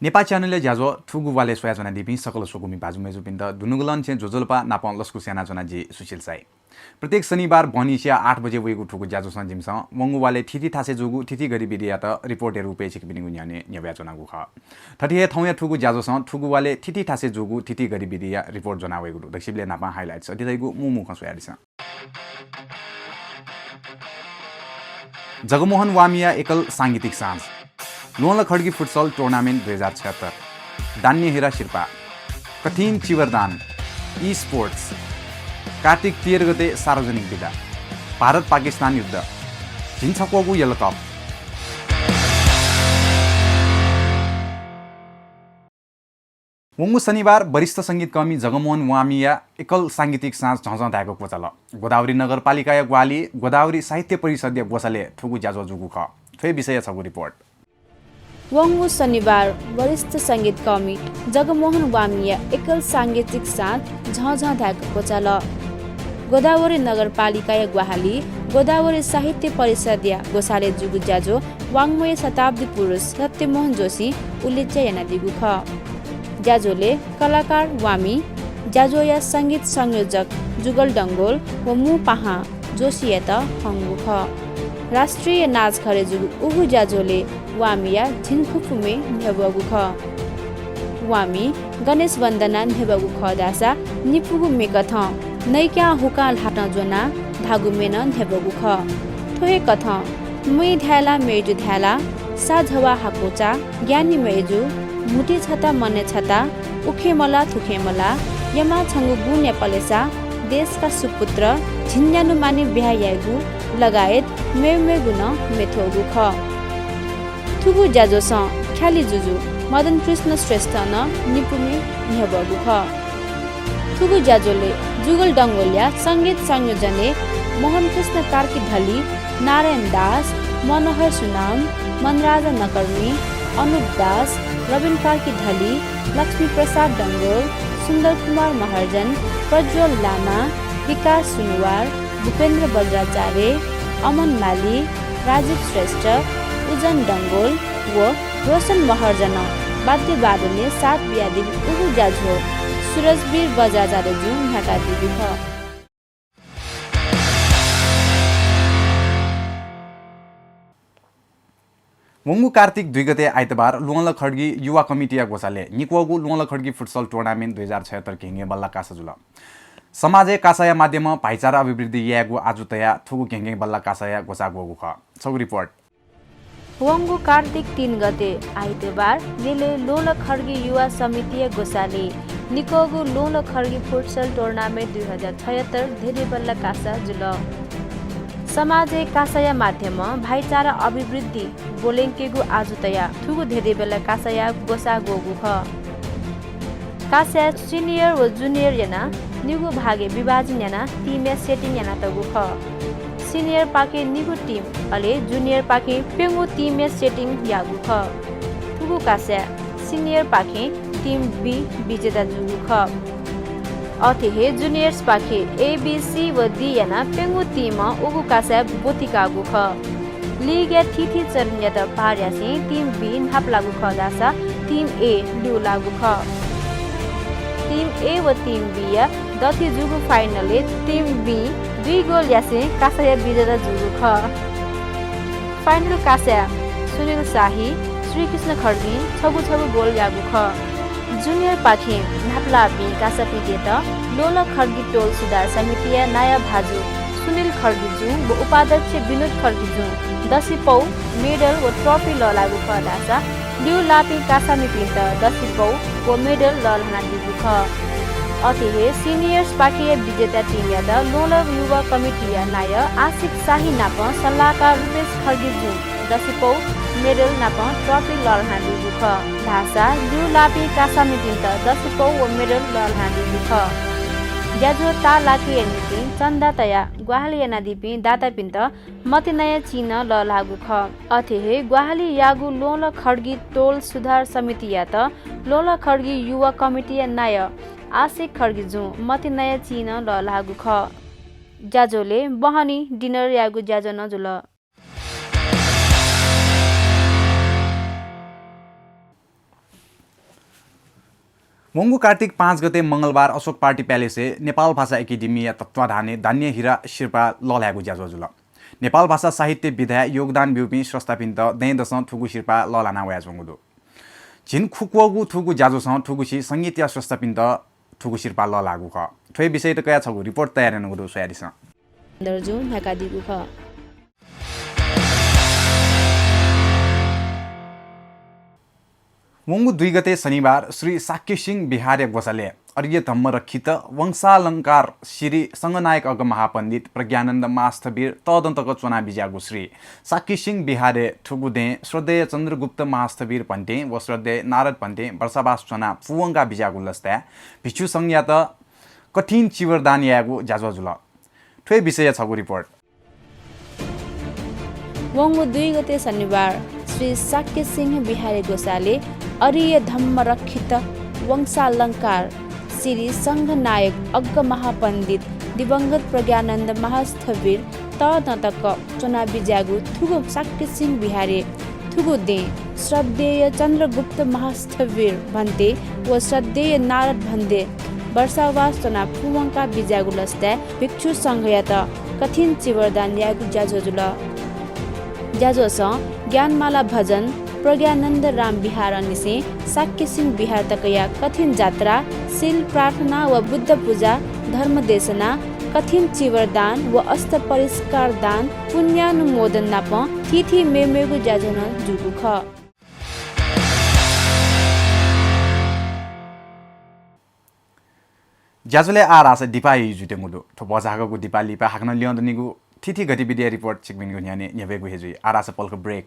नेपाल च्यानलले ज्याजो ठुगु वाले सोया जना दिपि सकल सोकुमी बाजु मेजु पिन्द दुनुगलन छे जोजोलपा नापन लस्कु सेना जना जी सुशील साई प्रत्येक शनिबार भनिसिया 8 बजे वेगु ठुगु ज्याजो संजिमस मंगु वाले थिथि थासे जोगु थिथि गरी बिदिया त रिपोर्टर रुपे छिक बिनिगु न्याने न्यब्या जना गुख थटिए थौया ठुगु ज्याजो स ठुगु वाले थिथि थासे जोगु थिथि गरी बिदिया रिपोर्ट जना वेगु दक्षिबले नापा हाइलाइट्स दिदैगु मुमु खसोया दिस जगमोहन वामिया एकल सांगीतिक साँझ लोला खड्गी फुटसल टुर्नामेन्ट 2076 दान्य हेरा शिर्पा कठिन चिवरदान ई स्पोर्ट्स कार्तिक 13 गते सार्वजनिक विदा भारत पाकिस्तान युद्ध झिन्छकोगु यलकप वंगु शनिबार वरिष्ठ संगीत कर्मी जगमोहन वामिया एकल सांगीतिक साँझ झझँदाको कोचल गोदावरी नगरपालिका ग्वाली गोदावरी साहित्य परिषद गोसाले ठुगु ज्याजो जुगु ख थ्वे विषय छगु रिपोर्ट वंगु शनिबार वरिष्ठ संगीत कर्मी जगमोहन वामिया एकल सांगीतिक साँझ झझँदाको कोचल गोदावरी नगरपालिका ग्वाहाली गोदावरी साहित्य परिषद गोसाले जुगु ज्याजो वाङ्मय शताब्दी पुरुष सत्यमोहन जोशी उल्लेख्य याना दिगु ख ज्याजोले कलाकार वामी ज्याजोया संगीत संयोजक जुगल डङ्गोल व मु पाहा जोशी यता हङ्गु ख राष्ट्रिय नाच खरे जुगु उगु ज्याजोले वामिया झिनखुफुमे न्हेबगु ख वामी गणेश वन्दना न्हेबगु ख दासा निपुगु मेकथ नैक्या हुका लाट्न जोना धागु मेन न्हेबगु ख थोहे कथ मै ध्याला मेजु ध्याला साझवा हाकोचा ज्ञानी मेजु मुटी छता मने छता उखेमला थुखेमला यमा छंगु गु नेपालेसा देशका सुपुत्र झिन्यानु मानि बिहायागु लगायत मेमे गुन मेथोगु ख थुगु ज्याजोस ख्याली जुजु मदन कृष्ण श्रेष्ठ न निपुमी न्हेबगु ख थुगु ज्याजोले जुगल डङ्गोलिया संगीत संयोजने मोहन कृष्ण कार्की ढली नारायण दास मनोहर सुनाम मनराजा नकर्मी अनुप दास रविन कार्की ढली लक्ष्मी प्रसाद डङ्गोल सुन्दर कुमार महर्जन प्रज्वल लामा विकास सुनवार भूपेन्द्र बज्राचार्य अमन माली राजीव श्रेष्ठ उजन डङ्गोल व रोशन महर्जन वाद्यवादनले साथ बियादी उगु ज्याझो सुरजवीर बजाजाले जुन ढाका दिगु ख वंगु कार्तिक 2 गते आइतबार लोला खड्गी युवा कमिटिया गोसाले निक्वगु लोला खड्गी फुटसल टुर्नामेन्ट 2076 केंगे बल्ला कासा जुल समाजे कासाया माध्यम भाइचारा अभिवृद्धि यागु आजुतया थुगु केंगे बल्ला कासाया गोसा गोगु ख छौ रिपोर्ट वंगु कार्तिक 3 गते आइतबार नेले लोला खड्गी युवा समिति गोसाले निकोगु लोला खड्गी फुटसल टुर्नामेन्ट 2076 धेरै बल्ला कासा जुल समाजे कासाया माध्यम भाइचारा अभिवृद्धि बोलेङ्केगु आजुतया थुगु धेरै बेला कासाया गोसा गोगु ख कासा सिनियर व जुनियर याना निगु भागे विभाजन याना टिम सेटिङ याना तगु ख सिनियर पाके निगु टिम अले जुनियर पाके पेंगु टिम सेटिङ यागु ख थुगु कासा सिनियर पाके टिम बी विजेता जुगु ख अथे जुनियर्स पाखे ABC व D याना पेंगु टिम उगु कासा बोतिकागु ख लीग या थिथि चरण या त पार्यासी टिम B नाप लागु ख दासा टिम A लु लागु ख टिम A व टिम B या दथि जुगु फाइनलले टिम B 2 गोल यासे कासा या विजेता जुगु ख फाइनल कासा सुनिल शाही श्रीकृष्ण खड्गी छगु गोल यागु ख जुनियर पाखे नाप्लापी कासा विजेता लोला खड्गी टोल सुधार समितिया नयाँ भाजु सुनिल खड्गीजु व उपाध्यक्ष विनोद खड्गीजु दसी पौ मेडल व ट्रफी ल लागु ख दासा लिउ लापी कासा मिपिन्त दसी पौ व मेडल ल लहना दिगु ख अथे सिनियर्स पाखे विजेता टिम या द लोला युवा कमिटी या नाय आशिक शाही नाप सल्लाहकार रुपेश खड्गीजु दसी पौ मेडल नाप ट्रफी ल लहना दिगु ख भाषा लिउ लापी कासा मिपिन्त दसी पौ व मेडल ल लहना दिगु ख ज्याझो ता लाके एनिपि चन्दा तया ग्वाहाली एनादिपि दाता पिन्त मति नयाँ चिन ल लागु ख अथे ग्वाहाली यागु लोला खड्गी टोल सुधार समिति या त लोला खड्गी युवा कमिटी या नाय आशिक खड्गी जु मति नयाँ चिन ल लागु ख ज्याझोले बहनी डिनर यागु ज्याझो नजुल वंगु कार्तिक 5 गते मंगलबार अशोक पार्टी प्यालेसे नेपाल भाषा एकाडेमी तत्वाधाने धान्य हिरा शिर्पा लल्यागु ज्याजोजुल नेपाल भाषा साहित्य विधा योगदान ब्युपी संस्थापित दैदस थुगु शिर्पा ललाना वया जोंगुदो जिन खुक्वगु थुगु ज्याजोस थुगुसी संगीत संस्थापित थुगु शिर्पा ललागु ख थ्वे विषय त कया छगु रिपोर्ट तयार नगुदो सोयादिस दर्जु नकादिगु ख वंगु 2 गते शनिबार श्री साक्य सिंह बिहारे गोसाले अर्य धम्म रक्षित वंशालंकार श्री संगनायक अग महापण्डित प्रज्ञानन्द मास्थवीर तदन्तक चुना बिजागु श्री साक्य सिंह बिहारे ठुगुदे श्रद्धेय चन्द्रगुप्त मास्थवीर भन्टे व श्रद्धेय नारद भन्टे वर्षावास चुना फुवंगा बिजागु लस्ता भिक्षु संज्ञा त कठिन चिवरदान यागु जाजजुल ठ्वे विषय छगु रिपोर्ट वंगु 2 गते शनिबार श्री साक्य सिंह बिहारी गोसाले अर्य धम्म रक्षित वंशालंकार श्री संघनायक अग्ग महापण्डित दिवंगत प्रज्ञानन्द महास्थवीर तदन्तक चुनावी जागु थुगु साक्य सिंह बिहारी थुगु दे श्रद्धेय चन्द्रगुप्त महास्थवीर भन्ते व श्रद्धेय नारद भन्ते वर्षावास चुना फुवंका बिजागु लस्ता भिक्षु संघया त कठिन चिवरदान यागु ज्याजोजुल ज्याजोस ज्ञानमाला भजन प्रज्ञानन्द राम बिहार अनिसे साक्य सिंह बिहार तकया कठिन जात्रा शील प्रार्थना व बुद्ध पूजा धर्म देशना कठिन चिवरदान व अस्त परिष्कार दान पुण्यानुमोदन नाप तिथि मेमेगु ज्याजोन जुगु ख ज्याजोले आरास दिपाई जुटेमुदो थो बजागको दिपाली पा हाक्न लियन्दनिगु थिथि गतिविधि रिपोर्ट चिकबिनको न्याने न्यवेगु हेजुई आरास पल्क ब्रेक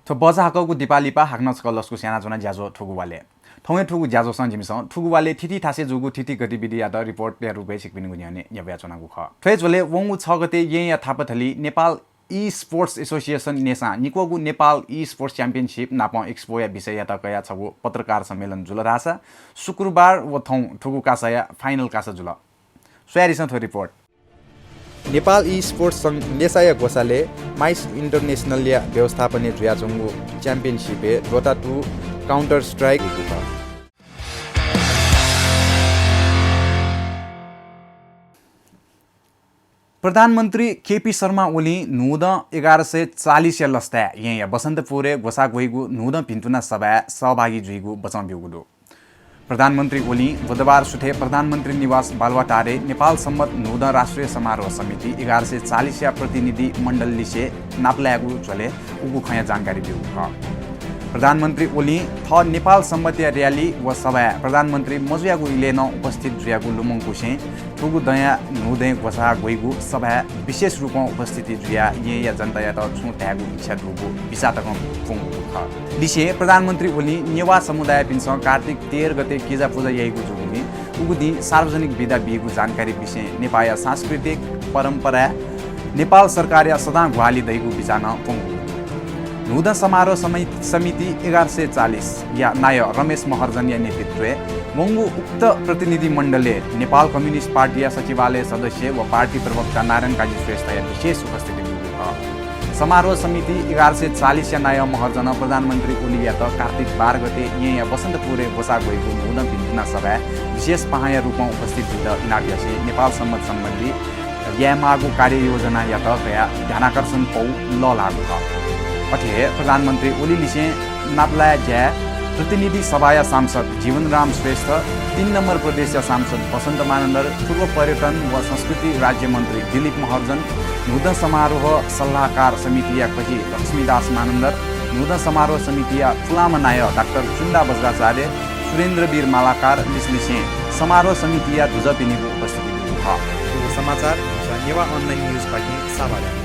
थो बजागको दिपाली पा हाक्न सकलसको स्याना जना ज्याजो थुगु वाले थौए थुगु ज्याजो संजिमस थुगु वाले थिथि थासे जुगु थिथि गतिविधि याद रिपोर्ट या रुपे चिकबिनको न्याने न्यव्या चनागु ख थ्वे जोले वंगु 6 गते या Thapathali Nepal esports association NESA निकोगु नेपाल ई स्पोर्ट्स च्याम्पियनशिप नाप एक्सपो या विषय या तकया छगु पत्रकार सम्मेलन जुल रासा शुक्रबार व थौ ठुगु कासया फाइनल कासा जुल सोयारिस थो रिपोर्ट नेपाल ई स्पोर्ट्स संघ नेसाया गोसाले माइस इन्टरनेशनल या व्यवस्थापन जुयाचंगु च्याम्पियनशिप डोटा 2 काउन्टर स्ट्राइक गुपा प्रधानमन्त्री केपी शर्मा ओली नुद 1140 लस्ता या बसन्तपुरे गोसा गोइगु नुद पिन्तुना सभा सहभागी जुइगु बचाउ बिउगुदो प्रधानमन्त्री ओली बुधबार सुथे प्रधानमन्त्री निवास बालवाटारे नेपाल सम्मत नुद राष्ट्रिय समारोह समिति 1140 या प्रतिनिधि मण्डलीसे नाप्लागु चले उगु खया जानकारी बिउ प्रधानमन्त्री ओली थ नेपाल सम्मत र्याली व सभा प्रधानमन्त्री मजुयागु इलेन उपस्थित जुयागु लुमङ कुसे ठुगु दया नुदे गोसा गोइगु सभा विशेष रूपमा उपस्थिति जुया या जनता या त छु त्यागु इच्छा दुगु विसातक फुङु ख दिसे प्रधानमन्त्री ओली नेवा समुदाय पिन्छ कार्तिक 13 गते किजा पूजा यहीगु जुगुनी उगु दिन सार्वजनिक विधा बिगु जानकारी विषय नेपाल सांस्कृतिक परम्परा नेपाल सरकार या सदा घुवाली दैगु बिचान फुङु नुद समारोह समिति 1140 या नाय रमेश महर्जन या नेतृत्व वंगु उक्त प्रतिनिधि मण्डलले नेपाल कम्युनिस्ट पार्टी या सचिवालय सदस्य व पार्टी प्रवक्ता नारायण काजी श्रेष्ठ या विशेष उपस्थिति मिल्यो समारोह समिति 1140 या नाय महर्जन प्रधानमन्त्री ओली या त कार्तिक 12 गते या बसन्तपुरे गोसा गएको नुद बिन्दुना सभा विशेष पहाया रूपमा उपस्थित हुँदा इनाग्यासे नेपाल सम्मत सम्बन्धी यामागु कार्ययोजना या त कया ध्यानाकर्षण पौ ल लागु छ अथे प्रधानमन्त्री ओली लिसे नाप्लाया ज्या प्रतिनिधि सभाया सांसद जीवनराम श्रेष्ठ 3 नम्बर प्रदेश सांसद वसन्त मानन्दर पूर्व पर्यटन व संस्कृति राज्य मन्त्री दिलीप महर्जन नुद समारोह सल्लाहकार समिति या खजी लक्ष्मीदास मानन्दर नुद समारोह समिति या फुलामा नाय डाक्टर चुन्दा बज्राचार्य सुरेन्द्रवीर मालाकार लिसलिसे समारोह समिति या ध्वजपिनीको उपस्थिति छ समाचार नेवा अनलाइन न्युज पार्टी साभाले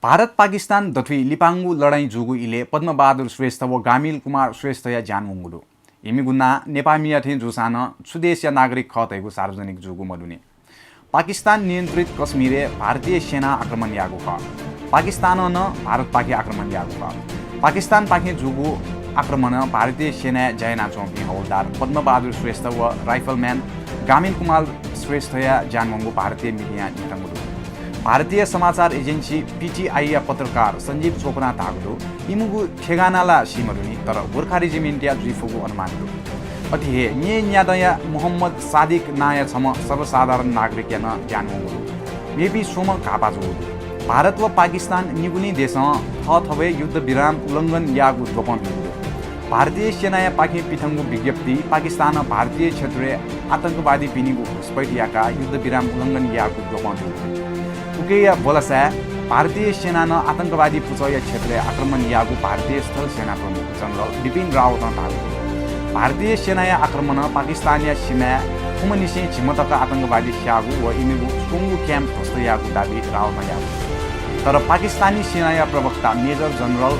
भारत पाकिस्तान दथुई लिपाङ्गु लडाईँ जुगु इले पद्मबहादुर श्रेष्ठ व गामिल कुमार श्रेष्ठ या जानमुङ्गुदो इमिगुन्ना नेपामिया थिए जुसान सुदेश या नागरिक खतैगु सार्वजनिक जुगु मदुने पाकिस्तान नियन्त्रित कश्मीरे भारतीय सेना आक्रमण यागु ख पाकिस्तान न भारत पाके आक्रमण यागु ख पाकिस्तान पाके जुगु आक्रमण भारतीय सेना जयना चौकी हवलदार पद्मबहादुर श्रेष्ठ व राइफलम्यान गामिन कुमार श्रेष्ठ या जानमंगू भारतीय मीडिया नितंगुदु भारतीय समाचार एजेन्सी पीटीआई या पत्रकार संजीव चोपड़ा धागुदु इमुगु ठेगानाला सीमरुनी तर गोर्खा रेजिमेन्टिया जुइफुगु अनुमानदु अतिहे nye न्यादया मोहम्मद सादिक नाया छम सर्वसाधारण नागरिक यान जानमंगु मेबी सोम घापाजु भारत व पाकिस्तान निगुनी देश थथवे युद्ध विराम उल्लङ्घन यागु गोपन भारतीय सेना पाखे पिथंगु विज्ञप्ति पाकिस्तान भारतीय क्षेत्रीय आतंकवादी पिनिगु घुसपैठियाका युद्ध विराम उल्लङ्घन यागु गोपन उकेया बोलसा भारतीय सेना न आतंकवादी पुचय क्षेत्रीय आक्रमण यागु भारतीय स्थल सेना प्रमुख जनरल बिपिन रावत धागु भारतीय सेना आक्रमण पाकिस्तानिया सीमा कुमनिसे छिमतका आतंकवादी स्यागु व इमिगु सोंगु क्याम्प ध्वस्त यागु दाबी रावत यागु तर पाकिस्तानी सेना प्रवक्ता मेजर जनरल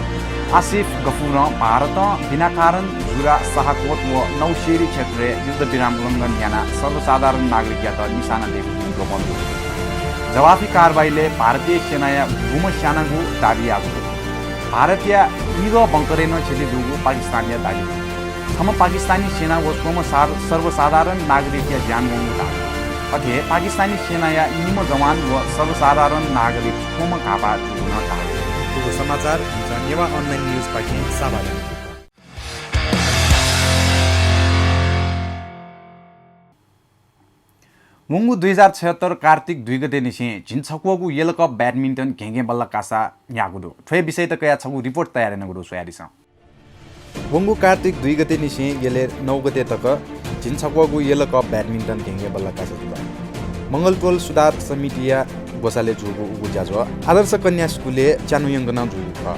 आसिफ गफुर भारत बिना कारण जुरा शाहकोट व नौशेरी क्षेत्रीय युद्ध विराम उल्लङ्घन याना सर्वसाधारण नागरिक या निशाना दिएको गोपन जवाफी कारबाहीले भारतीय सेना गुमस्यानागु दाबी आगु भारतीय निग बङ्करेन क्षति दुगु पाकिस्तानिया दाबी हम पाकिस्तानी सेना व सर्वसाधारण नागरिक या ज्यान गंगु दाबी अथे पाकिस्तानी सेना या निम जवान व सर्वसाधारण नागरिक कोम घापा जुन दाबी समाचार नेवा अनलाइन न्यूज पार्टी साभागा मुंगु 2076 कार्तिक 2 गते निसे झिनछकुगु यलकप ब्याडमिन्टन घेंगे बल्ल कासा यागुदु ठ्वे विषय त कया छगु रिपोर्ट तयार नगुदु सोयारिस वंगु कार्तिक 2 गते निसे गेले 9 गते तक झिनछकुगु यलकप ब्याडमिन्टन घेंगे बल्ल कासा जुबा मंगलटोल सुधार समितिया गोसाले जुगु उगु जाजो आदर्श कन्या स्कुलले च्यानुयंगना जुगु ख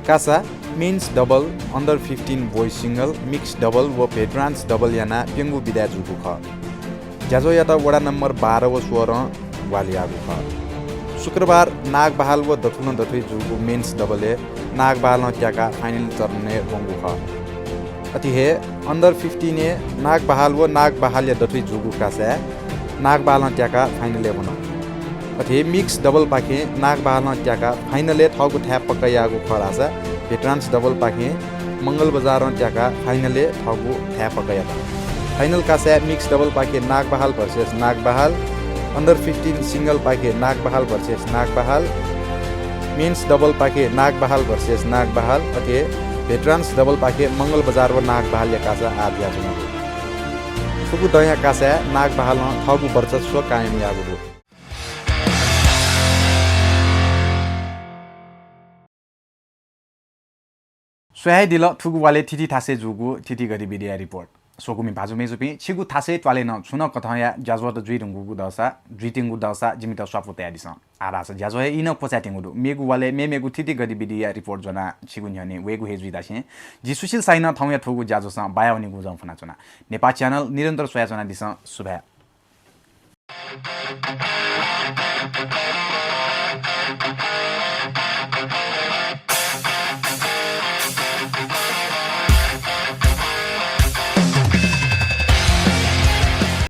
कासा men's double under 15 boys single mix double व भेटरान्स डबल याना पेंगु विद्या जुगु ख जाजो याता वडा नम्बर 12 व 16 वालियागु ख शुक्रबार नागबहाल व दथुन दथुई जुगु मेन्स डबलले नागबहाल त्याका फाइनल चर्ने वंगु ख अतिहे अन्डर 15 ने नागबहाल व नागबहाल या दथुई जुगु कासा नागबहाल त्याका फाइनले बन अथे मिक्स डबल पाखे नागबहाल त्याका फाइनले थगु थ्याप पकयागु खरासा भेटरान्स डबल पाखे मंगल बजार त्याका फाइनले थगु थ्याप पकया फाइनल कासा मिक्स डबल पाखे नागबहाल भर्सेस नागबहाल अन्डर 15 सिंगल पाखे नागबहाल भर्सेस नागबहाल मेन्स डबल पाखे नागबहाल भर्सेस नागबहाल अथे भेटरान्स डबल पाखे मंगल बजार व नागबहाल या कासा आद्या जुन सुगु दया कासा नागबहाल थगु वर्चस्व कायम यागु सोयाइ दिल थुगु वाले थिथि थासे जुगु थिथि गतिविधि रिपोर्ट सोकुमी भाजु मेजुपि छिगु थासे ट्वाले न छुन कथया जाजवत जुइरुंगु दसा जुइतिंगु दसा जिमित स्वापु तयारिस आरास जाजवे इन कोचाटिंगु मेगु वाले मेगु थिथि गतिविधि रिपोर्ट जना छिगु न्यने वेगु हेजुइदासे जि सुशील साइन थौया थुगु जाजोस बायावनि गुजम फना चना नेपाल च्यानल निरन्तर सोया जना दिस शुभ